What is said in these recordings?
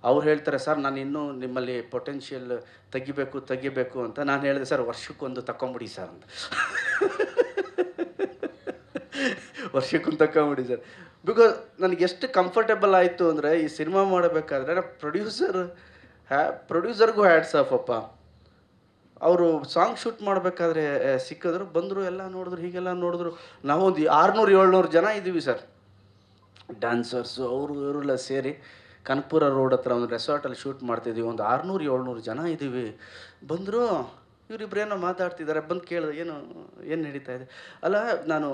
ಅವ್ರು ಹೇಳ್ತಾರೆ, ಸರ್ ನಾನು ಇನ್ನೂ ನಿಮ್ಮಲ್ಲಿ ಪೊಟೆನ್ಷಿಯಲ್ ತೆಗಿಬೇಕು ಅಂತ. ನಾನು ಹೇಳಿದೆ, ಸರ್ ವರ್ಷಕ್ಕೊಂದು ತಗೊಂಬಿಡಿ ಸರ್ ಅಂತ. ವರ್ಷಕ್ಕೊಂದು ತಗೊಂಬಿಡಿ ಸರ್. ಬಿಕಾಸ್ ನನಗೆ ಎಷ್ಟು ಕಂಫರ್ಟೇಬಲ್ ಆಯಿತು ಅಂದರೆ, ಈ ಸಿನಿಮಾ ಮಾಡಬೇಕಾದ್ರೆ ಪ್ರೊಡ್ಯೂಸರ್ಗೂ ಹ್ಯಾಟ್ಸ್ ಆಫ್ ಅಪ್ಪ. ಅವರು ಸಾಂಗ್ ಶೂಟ್ ಮಾಡಬೇಕಾದ್ರೆ ಸಿಕ್ಕಿದ್ರು, ಬಂದರು, ಎಲ್ಲ ನೋಡಿದ್ರು, ಹೀಗೆಲ್ಲ ನೋಡಿದ್ರು. ನಾವೊಂದು 600-700 ಜನ ಇದ್ದೀವಿ ಸರ್, ಡ್ಯಾನ್ಸರ್ಸು ಅವರು ಇವರೆಲ್ಲ ಸೇರಿ ಕನಕಪುರ ರೋಡ್ ಹತ್ರ ಒಂದು ರೆಸಾರ್ಟಲ್ಲಿ ಶೂಟ್ ಮಾಡ್ತಿದ್ದೀವಿ. ಒಂದು 600-700 ಜನ ಇದ್ದೀವಿ. ಬಂದರು, ಇವರಿಬ್ಬರೇನೋ ಮಾತಾಡ್ತಿದ್ದಾರೆ. ಬಂದು ಕೇಳಿದೆ, ಏನು ನಡೀತಾ ಇದೆ? ಅಲ್ಲ, ನಾನು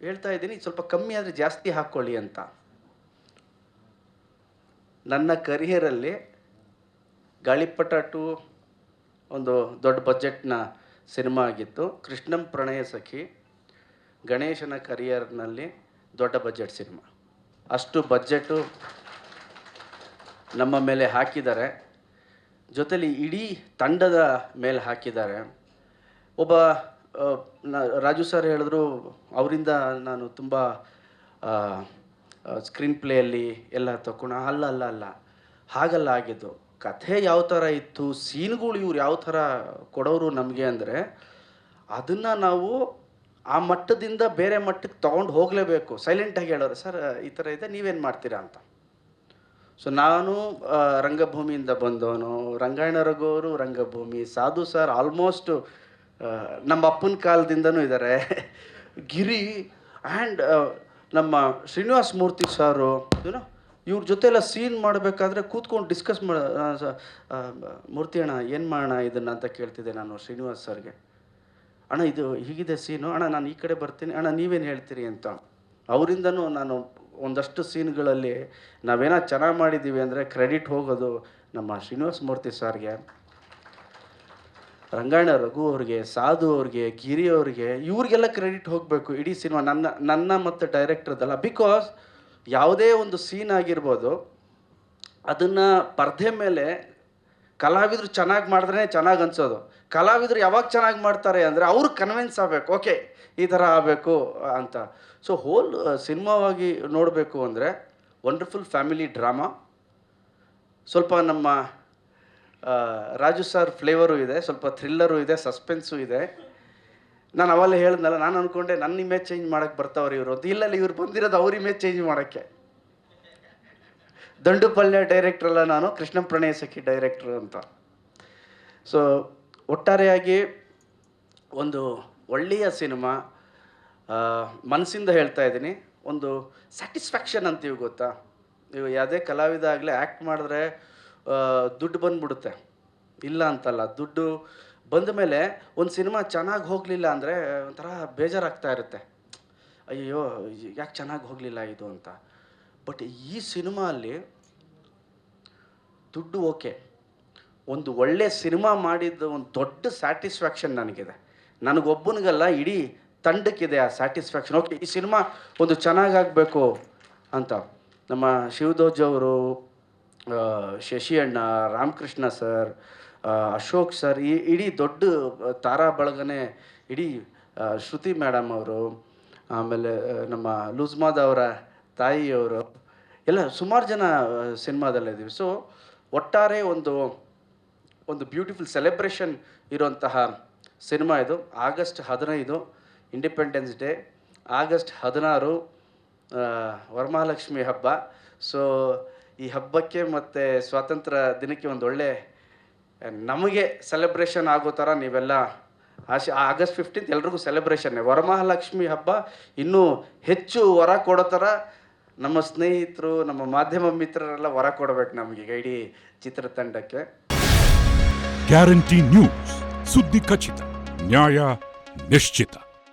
ಹೇಳ್ತಾ ಇದ್ದೀನಿ, ಸ್ವಲ್ಪ ಕಮ್ಮಿ ಆದರೆ ಜಾಸ್ತಿ ಹಾಕ್ಕೊಳ್ಳಿ ಅಂತ. ನನ್ನ ಕರಿಯರಲ್ಲಿ ಗಾಳಿಪಟ 2 ಒಂದು ದೊಡ್ಡ ಬಜೆಟ್ನ ಸಿನಿಮಾ ಆಗಿತ್ತು. ಕೃಷ್ಣಂ ಪ್ರಣಯ ಸಖಿ ಗಣೇಶನ ಕರಿಯರ್ನಲ್ಲಿ ದೊಡ್ಡ ಬಜೆಟ್ ಸಿನಿಮಾ. ಅಷ್ಟು ಬಜೆಟು ನಮ್ಮ ಮೇಲೆ ಹಾಕಿದ್ದಾರೆ. ಜೊತೆಲಿ ಇಡೀ ತಂಡದ ಮೇಲೆ ಹಾಕಿದ್ದಾರೆ. ಒಬ್ಬ ರಾಜು ಸರ್ ಹೇಳಿದ್ರು, ಅವರಿಂದ ನಾನು ತುಂಬ ಸ್ಕ್ರೀನ್ ಪ್ಲೇಯಲ್ಲಿ ಎಲ್ಲ ತಗೊಂಡು. ಅಲ್ಲ, ಹಾಗಲ್ಲ ಆಗಿದ್ದು. ಕಥೆ ಯಾವ ಥರ ಇತ್ತು, ಸೀನ್ಗಳು ಇವ್ರು ಯಾವ ಥರ ಕೊಡೋರು ನಮಗೆ ಅಂದರೆ, ಅದನ್ನು ನಾವು ಆ ಮಟ್ಟದಿಂದ ಬೇರೆ ಮಟ್ಟಕ್ಕೆ ತೊಗೊಂಡು ಹೋಗಲೇಬೇಕು. ಸೈಲೆಂಟಾಗಿ ಹೇಳೋರು, ಸರ್ ಈ ಥರ ಇದೆ, ನೀವೇನು ಮಾಡ್ತೀರಾ ಅಂತ. ಸೊ ನಾನು ರಂಗಭೂಮಿಯಿಂದ ಬಂದವನು, ರಂಗಾಯಣ ರಘುವರು ರಂಗಭೂಮಿ, ಸಾಧು ಸರ್ ಆಲ್ಮೋಸ್ಟ್ ನಮ್ಮ ಅಪ್ಪನ ಕಾಲದಿಂದನೂ ಇದ್ದಾರೆ, ಗಿರಿ ಆ್ಯಂಡ್ ನಮ್ಮ ಶ್ರೀನಿವಾಸ ಮೂರ್ತಿ ಸಾರು, ಇವ್ರ ಜೊತೆಲ್ಲ ಸೀನ್ ಮಾಡಬೇಕಾದ್ರೆ ಕೂತ್ಕೊಂಡು ಡಿಸ್ಕಸ್ ಮೂರ್ತಿ ಅಣ್ಣ ಏನು ಮಾಡೋಣ ಇದನ್ನು ಅಂತ ಕೇಳ್ತಿದ್ದೆ ನಾನು ಶ್ರೀನಿವಾಸ್ ಸರ್ಗೆ. ಅಣ್ಣ ಇದು ಹೀಗಿದೆ ಸೀನು, ಅಣ್ಣ ನಾನು ಈ ಕಡೆ ಬರ್ತೀನಿ, ಅಣ್ಣ ನೀವೇನು ಹೇಳ್ತೀರಿ ಅಂತ. ಅವರಿಂದನೂ ನಾನು ಒಂದಷ್ಟು ಸೀನ್ಗಳಲ್ಲಿ ನಾವೇನೋ ಚೆನ್ನಾಗಿ ಮಾಡಿದ್ದೀವಿ ಅಂದರೆ ಕ್ರೆಡಿಟ್ ಹೋಗೋದು ನಮ್ಮ ಶ್ರೀನಿವಾಸ ಮೂರ್ತಿ ಸರ್ಗೆ, ರಂಗಾಯಣ ರಘು ಅವ್ರಿಗೆ, ಸಾಧು ಅವ್ರಿಗೆ, ಗಿರಿ ಅವ್ರಿಗೆ, ಇವ್ರಿಗೆಲ್ಲ ಕ್ರೆಡಿಟ್ ಹೋಗಬೇಕು ಇಡೀ ಸಿನಿಮಾ, ನನ್ನ ಮತ್ತು ಡೈರೆಕ್ಟರ್ದಲ್ಲ. ಬಿಕಾಸ್ ಯಾವುದೇ ಒಂದು ಸೀನ್ ಆಗಿರ್ಬೋದು, ಅದನ್ನು ಪರದೆ ಮೇಲೆ ಕಲಾವಿದರು ಚೆನ್ನಾಗಿ ಮಾಡಿದ್ರೆ ಚೆನ್ನಾಗಿ ಅನ್ಸೋದು. ಕಲಾವಿದರು ಯಾವಾಗ ಚೆನ್ನಾಗಿ ಮಾಡ್ತಾರೆ ಅಂದರೆ ಅವ್ರು ಕನ್ವಿನ್ಸ್ ಆಗಬೇಕು, ಓಕೆ ಈ ಥರ ಆಗಬೇಕು ಅಂತ. ಸೊ ಹೋಲ್ ಸಿನಿಮಾವಾಗಿ ನೋಡಬೇಕು ಅಂದರೆ ವಂಡರ್ಫುಲ್ ಫ್ಯಾಮಿಲಿ ಡ್ರಾಮಾ. ಸ್ವಲ್ಪ ನಮ್ಮ ರಾಜು ಸರ್ ಫ್ಲೇವರು ಇದೆ, ಸ್ವಲ್ಪ ಥ್ರಿಲ್ಲರು ಇದೆ, ಸಸ್ಪೆನ್ಸು ಇದೆ. ನಾನು ಅವೆಲ್ಲ ಹೇಳಿದ್ನಲ್ಲ, ನಾನು ಅಂದ್ಕೊಂಡೆ ನನ್ನ ಇಮೇಜ್ ಚೇಂಜ್ ಮಾಡೋಕ್ಕೆ ಬರ್ತಾವ್ರಿ ಇವರು ಅಂತ. ಇಲ್ಲ, ಇವ್ರು ಬಂದಿರೋದು ಅವ್ರ ಇಮೇಜ್ ಚೇಂಜ್ ಮಾಡೋಕ್ಕೆ. ದಂಡುಪಲ್ಯ ಡೈರೆಕ್ಟ್ರಲ್ಲ ನಾನು, ಕೃಷ್ಣ ಪ್ರಣಯ ಸಖಿ ಡೈರೆಕ್ಟ್ರು ಅಂತ. ಸೊ ಒಟ್ಟಾರೆಯಾಗಿ ಒಂದು ಒಳ್ಳೆಯ ಸಿನಿಮಾ. ಮನಸ್ಸಿಂದ ಹೇಳ್ತಾ ಇದ್ದೀನಿ, ಒಂದು ಸ್ಯಾಟಿಸ್ಫ್ಯಾಕ್ಷನ್ ಅಂತೀವಿ ಗೊತ್ತಾ. ನೀವು ಯಾವುದೇ ಕಲಾವಿದ ಆಗಲಿ ಆ್ಯಕ್ಟ್ ಮಾಡಿದ್ರೆ ದುಡ್ಡು ಬಂದುಬಿಡುತ್ತೆ, ಇಲ್ಲ ಅಂತಲ್ಲ. ದುಡ್ಡು ಬಂದ ಮೇಲೆ ಒಂದು ಸಿನಿಮಾ ಚೆನ್ನಾಗಿ ಹೋಗಲಿಲ್ಲ ಅಂದರೆ ಒಂಥರ ಬೇಜಾರಾಗ್ತಾ ಇರುತ್ತೆ, ಅಯ್ಯೋ ಯಾಕೆ ಚೆನ್ನಾಗಿ ಹೋಗಲಿಲ್ಲ ಇದು ಅಂತ. ಬಟ್ ಈ ಸಿನಿಮಾ ಅಲ್ಲಿ ದುಡ್ಡು ಓಕೆ, ಒಂದು ಒಳ್ಳೆ ಸಿನಿಮಾ ಮಾಡಿದ್ದು ಒಂದು ದೊಡ್ಡ ಸ್ಯಾಟಿಸ್ಫ್ಯಾಕ್ಷನ್ ನನಗಿದೆ. ನನಗೊಬ್ಬನಿಗಲ್ಲ, ಇಡೀ ತಂಡಕ್ಕಿದೆ ಆ ಸ್ಯಾಟಿಸ್ಫ್ಯಾಕ್ಷನ್. ಓಕೆ, ಈ ಸಿನಿಮಾ ಒಂದು ಚೆನ್ನಾಗಾಗಬೇಕು ಅಂತ. ನಮ್ಮ ಶಿವದೋಜ್ ಅವರು, ಶಶಿ ಅಣ್ಣ, ರಾಮಕೃಷ್ಣ ಸರ್, ಅಶೋಕ್ ಸರ್, ಈ ಇಡೀ ದೊಡ್ಡ ತಾರಾ ಬಳಗನೆ, ಇಡೀ ಶ್ರುತಿ ಮೇಡಮ್ ಅವರು, ಆಮೇಲೆ ನಮ್ಮ ಲೂಜ್ಮಾದ್ ಅವರ ತಾಯಿಯವರು ಎಲ್ಲ ಸುಮಾರು ಜನ ಸಿನಿಮಾದಲ್ಲಿದ್ದೀವಿ. ಸೊ ಒಟ್ಟಾರೆ ಒಂದು ಬ್ಯೂಟಿಫುಲ್ ಸೆಲೆಬ್ರೇಷನ್ ಇರುವಂತಹ ಸಿನಿಮಾ ಇದು. August 15 independence day, August 16 Varamahalakshmi ಹಬ್ಬ. ಸೊ ಈ ಹಬ್ಬಕ್ಕೆ ಮತ್ತು ಸ್ವಾತಂತ್ರ್ಯ ದಿನಕ್ಕೆ ಒಂದು ಒಳ್ಳೆ ನಮಗೆ ಸೆಲೆಬ್ರೇಷನ್ ಆಗೋ ಥರ ನೀವೆಲ್ಲ ಆಗಸ್ಟ್ 15 ಎಲ್ರಿಗೂ ಸೆಲೆಬ್ರೇಷನ್ನೇ. ವರಮಹಾಲಕ್ಷ್ಮಿ ಹಬ್ಬ ಇನ್ನೂ ಹೆಚ್ಚು ವರ ಕೊಡೋ ಥರ ನಮ್ಮ ಸ್ನೇಹಿತರು, ನಮ್ಮ ಮಾಧ್ಯಮ ಮಿತ್ರರೆಲ್ಲ ವರ ಕೊಡಬೇಕು ನಮಗೆ, ಇಡೀ ಚಿತ್ರತಂಡಕ್ಕೆ. ಗ್ಯಾರಂಟಿ ನ್ಯೂಸ್, ಸುದ್ದಿ ಖಚಿತ, ನ್ಯಾಯ ನಿಶ್ಚಿತ.